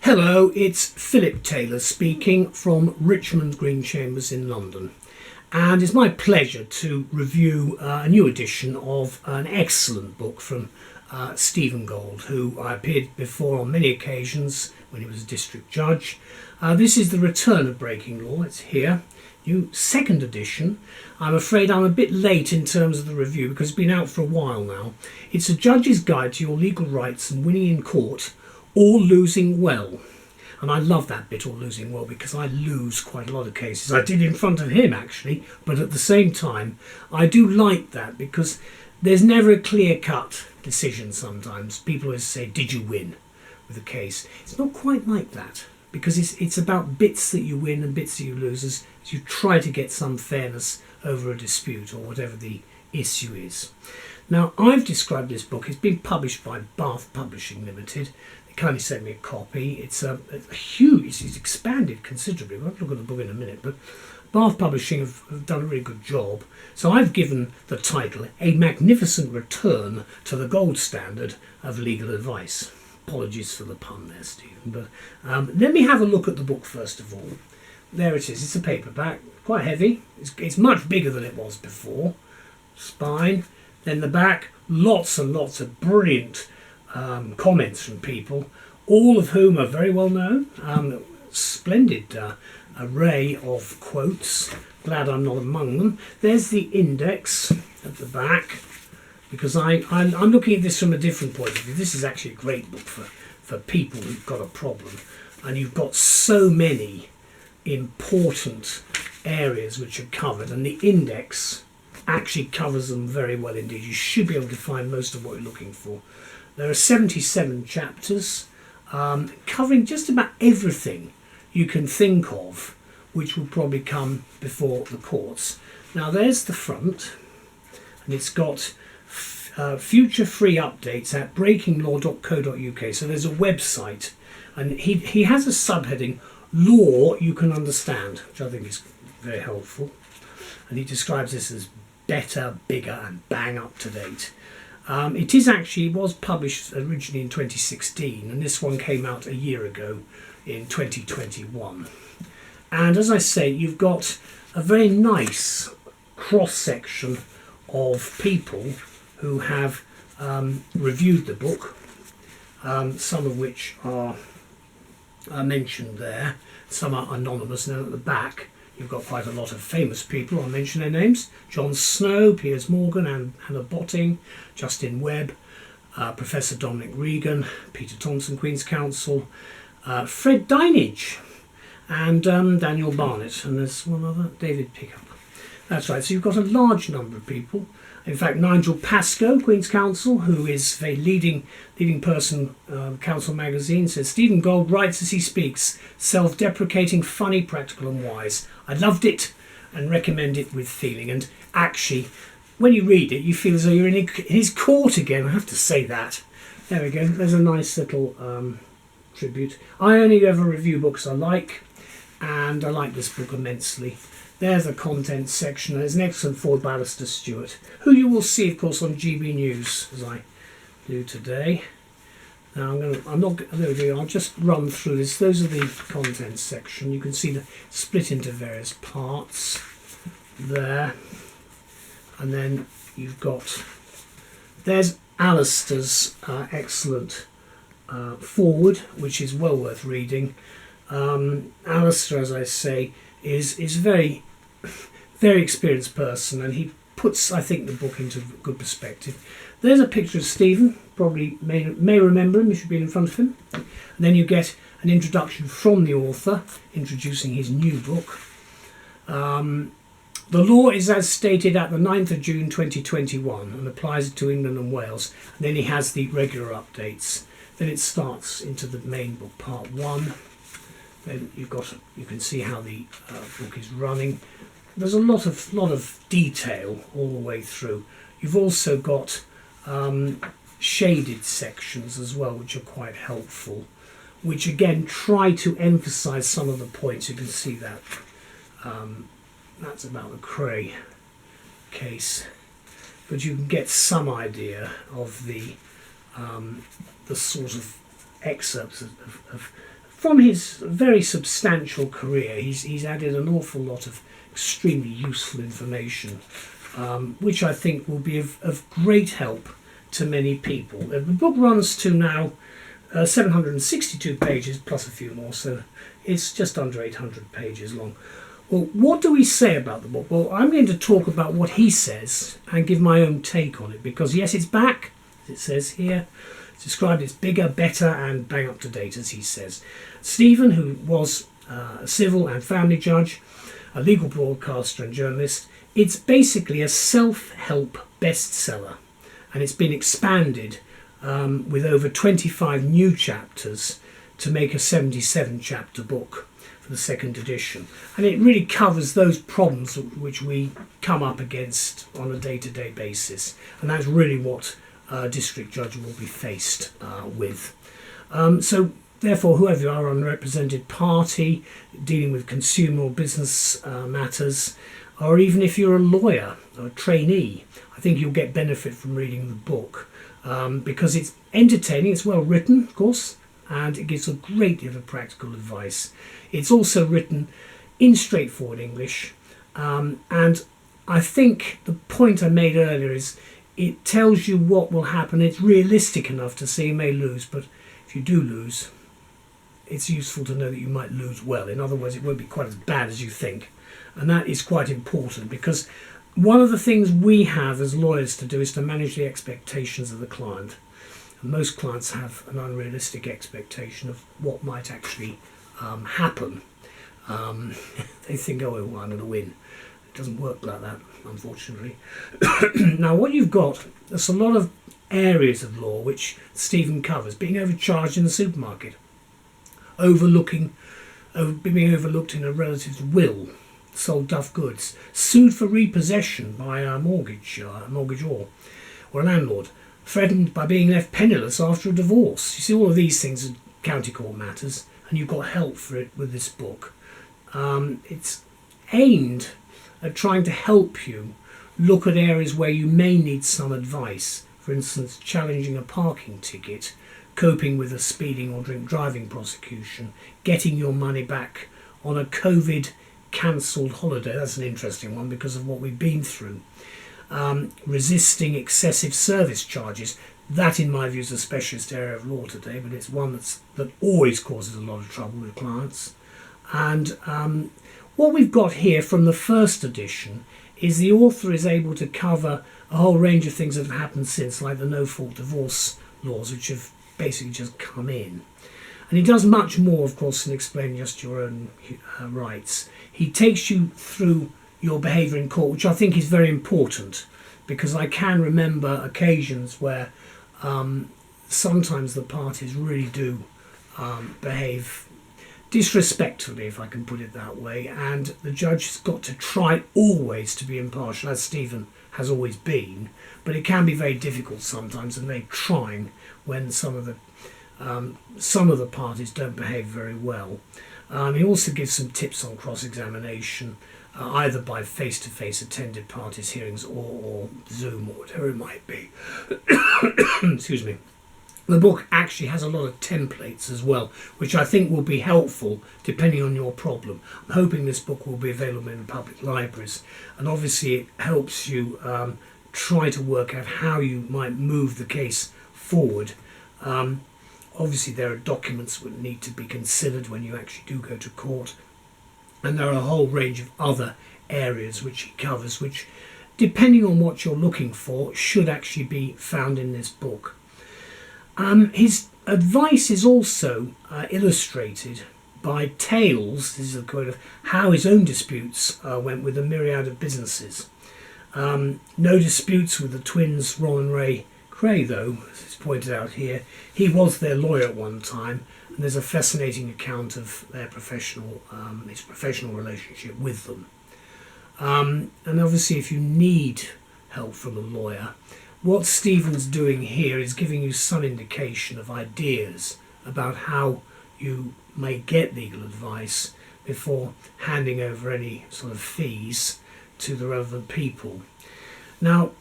Hello, it's Philip Taylor speaking from Richmond Green Chambers in London, and it's my pleasure to review a new edition of an excellent book from Stephen Gould, who I appeared before on many occasions when he was a district judge. This is The Return of Breaking Law. It's here, new second edition. I'm afraid I'm a bit late in terms of the review because it's been out for a while now. It's a judge's guide to your legal rights and winning in court, or losing well. And I love that bit, or losing well, because I lose quite a lot of cases. I did in front of him actually, but at the same time I do like that because there's never a clear-cut decision. Sometimes people always say, did you win with a case? It's not quite like that, because it's about bits that you win and bits that you lose as you try to get some fairness over a dispute or whatever the issue is. Now, I've described this book. It's been published by Bath Publishing Limited. They kindly sent me a copy. It's a huge, it's expanded considerably. We'll look at the book in a minute, but Bath Publishing have done a really good job. So I've given the title A Magnificent Return to the Gold Standard of Legal Advice. Apologies for the pun there, Stephen, but let me have a look at the book first of all. There it is. It's a paperback, quite heavy. It's much bigger than it was before. Spine. Then the back, lots and lots of brilliant comments from people, all of whom are very well known. Splendid array of quotes. Glad I'm not among them. There's the index at the back, because I'm looking at this from a different point of view. This is actually a great book for people who've got a problem, and you've got so many important areas which are covered, and the index actually covers them very well indeed. You should be able to find most of what you're looking for. There are 77 chapters covering just about everything you can think of which will probably come before the courts. Now there's the front, and it's got future free updates at breakinglaw.co.uk. So there's a website, and he has a subheading, Law You Can Understand, which I think is very helpful. And he describes this as better, bigger and bang up to date. It was published originally in 2016, and this one came out a year ago in 2021. And as I say, you've got a very nice cross-section of people who have reviewed the book, some of which are mentioned there, some are anonymous, and then at the back you've got quite a lot of famous people. I'll mention their names: John Snow, Piers Morgan, Anna Botting, Justin Webb, Professor Dominic Regan, Peter Thompson, Queen's Counsel, Fred Dinage, and Daniel Barnett, and there's one other, David Pickup. That's right, so you've got a large number of people. In fact, Nigel Pascoe, Queen's Counsel, who is a leading person, Counsel magazine, says Stephen Gould writes as he speaks, self-deprecating, funny, practical and wise. I loved it and recommend it with feeling. And actually, when you read it, you feel as though you're in his court again. I have to say that. There we go. There's a nice little tribute. I only ever review books I like, and I like this book immensely. There's the contents section. There's an excellent forward Barrister Stewart, who you will see, of course, on GB News, as I do today. Now there we go. I'll just run through this. Those are the contents section. You can see the split into various parts there, and then you've got there's Alistair's excellent forward, which is well worth reading. Alistair, as I say, is very experienced person, and he puts, I think, the book into good perspective. There's a picture of Stephen. Probably may remember him if you've been in front of him. And then you get an introduction from the author introducing his new book. The law is as stated at the 9th of June 2021 and applies to England and Wales. And then he has the regular updates. Then it starts into the main book, part 1. Then you can see how the book is running. There's a lot of detail all the way through. You've also got shaded sections as well, which are quite helpful, which again try to emphasize some of the points. You can see that that's about the Cray case, but you can get some idea of the sort of excerpts of from his very substantial career, he's added an awful lot of extremely useful information, which I think will be of great help to many people. The book runs to now 762 pages plus a few more, so it's just under 800 pages long. Well, what do we say about the book? Well, I'm going to talk about what he says and give my own take on it, because yes, it's back, as it says here. It's described as bigger, better and bang up to date, as he says. Stephen, who was a civil and family judge, a legal broadcaster and journalist, it's basically a self-help bestseller, and it's been expanded with over 25 new chapters to make a 77 chapter book for the second edition. And it really covers those problems which we come up against on a day-to-day basis, and that's really what a district judge will be faced with. So therefore, whoever you are, unrepresented party, dealing with consumer or business matters, or even if you're a lawyer or a trainee, I think you'll get benefit from reading the book, because it's entertaining, it's well written, of course, and it gives a great deal of practical advice. It's also written in straightforward English, and I think the point I made earlier is it tells you what will happen. It's realistic enough to say you may lose, but if you do lose, it's useful to know that you might lose well. In other words, it won't be quite as bad as you think. And that is quite important, because one of the things we have as lawyers to do is to manage the expectations of the client. And most clients have an unrealistic expectation of what might actually happen. They think, oh, well, I'm going to win. It doesn't work like that, unfortunately. Now, what you've got, there's a lot of areas of law which Stephen covers. Being overcharged in the supermarket, being overlooked in a relative's will, sold duff goods, sued for repossession by a mortgagor or a landlord, threatened by being left penniless after a divorce. You see, all of these things are county court matters, and you've got help for it with this book. It's aimed at trying to help you look at areas where you may need some advice. For instance, challenging a parking ticket, coping with a speeding or drink driving prosecution, getting your money back on a COVID cancelled holiday. That's an interesting one because of what we've been through. Resisting excessive service charges. That, in my view, is a specialist area of law today, but it's one that always causes a lot of trouble with clients. And what we've got here from the first edition is the author is able to cover a whole range of things that have happened since, like the no-fault divorce laws, which have basically just come in. And he does much more, of course, than explain just your own rights. He takes you through your behaviour in court, which I think is very important, because I can remember occasions where sometimes the parties really do behave disrespectfully, if I can put it that way, and the judge has got to try always to be impartial, as Stephen has always been, but it can be very difficult sometimes and very trying when some of the parties don't behave very well. He also gives some tips on cross-examination, either by face-to-face attended parties hearings or Zoom or whatever it might be. Excuse me. The book actually has a lot of templates as well, which I think will be helpful depending on your problem. I'm hoping this book will be available in public libraries, and obviously it helps you try to work out how you might move the case forward. Obviously there are documents that need to be considered when you actually do go to court, and there are a whole range of other areas which he covers, which, depending on what you're looking for, should actually be found in this book. His advice is also illustrated by tales, this is a quote, of how his own disputes went with a myriad of businesses. No disputes with the twins Ron and Ray Cray, though, as is pointed out here. He was their lawyer at one time, and there's a fascinating account of their his professional relationship with them. And obviously, if you need help from a lawyer, what Stephen's doing here is giving you some indication of ideas about how you may get legal advice before handing over any sort of fees to the relevant people. Now,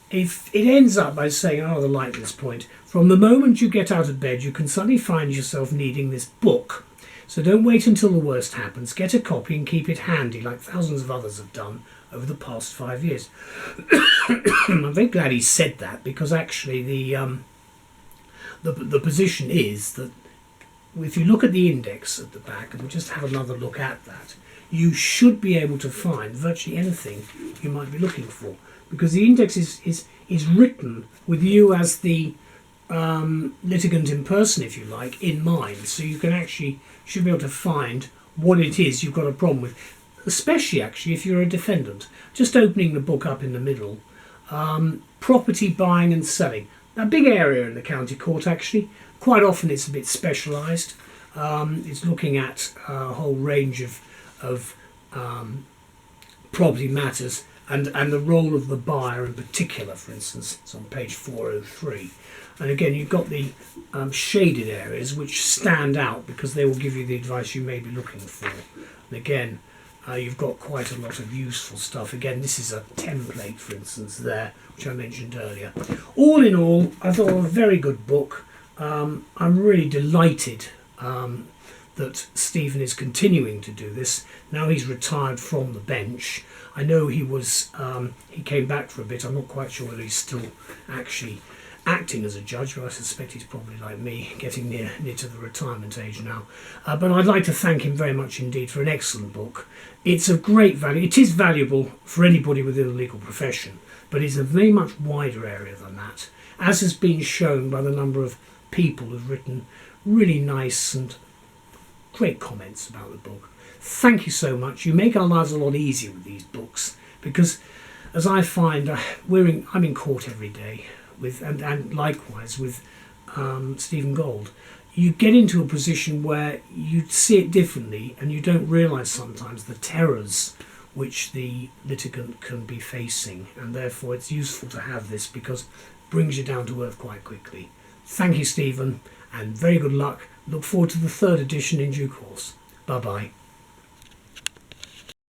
if it ends up by saying, I rather like this point, from the moment you get out of bed you can suddenly find yourself needing this book So don't wait until the worst happens. Get a copy and keep it handy, like thousands of others have done over the past 5 years. I'm very glad he said that, because actually the position is that if you look at the index at the back, and we'll just have another look at that, you should be able to find virtually anything you might be looking for, because the index is written with you as the litigant in person, if you like, in mind. So you can actually should be able to find what it is you've got a problem with, especially actually if you're a defendant. Just opening the book up in the middle, property buying and selling, a big area in the county court actually. Quite often it's a bit specialised. It's looking at a whole range of property matters and the role of the buyer in particular. For instance, it's on page 403. And again, you've got the shaded areas which stand out because they will give you the advice you may be looking for. And again, you've got quite a lot of useful stuff. Again, this is a template, for instance, there, which I mentioned earlier. All in all, I thought it was a very good book. I'm really delighted that Stephen is continuing to do this. Now he's retired from the bench. I know he came back for a bit. I'm not quite sure whether he's still actually acting as a judge, but I suspect he's probably like me, getting near to the retirement age now. But I'd like to thank him very much indeed for an excellent book. It's of great value. It is valuable for anybody within the legal profession, but it's a very much wider area than that, as has been shown by the number of people who've written really nice and great comments about the book. Thank you so much. You make our lives a lot easier with these books, because as I find, I'm in court every day with, and likewise with Stephen Gold. You get into a position where you see it differently, and you don't realise sometimes the terrors which the litigant can be facing, and therefore it's useful to have this because it brings you down to earth quite quickly. Thank you, Stephen, and very good luck. Look forward to the 3rd edition in due course. Bye-bye.